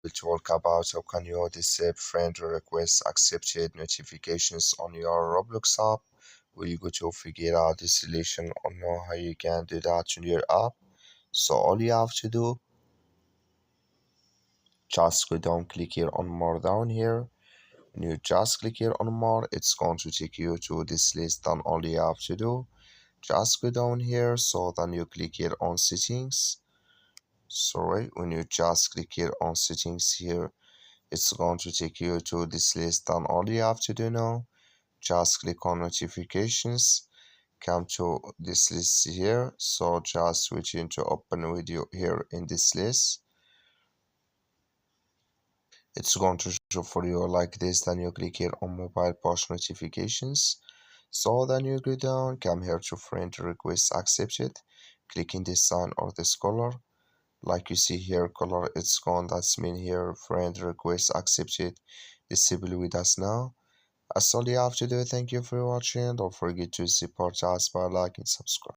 will talk about how can you disable friend requests accepted notifications on your Roblox app. We'll go to figure out the solution or know how you can do that in your app. So all you have to do, just go down, click here on more down here. When you just click here on more, it's going to take you to this list. Then all you have to do, just go down here. So then you click here on settings. Sorry, when you just click here on settings here, it's going to take you to this list. And all you have to do now, just click on notifications, come to this list here. So just switch into open video here in this list. It's going to show for you like this. Then you click here on mobile push notifications. So then you go down, come here to friend request accepted, click in this sign or this color. Like you see here, color it's gone. That's mean here friend request accepted. Disable with us now. That's all you have to do. Thank you for watching. Don't forget to support us by liking and subscribe.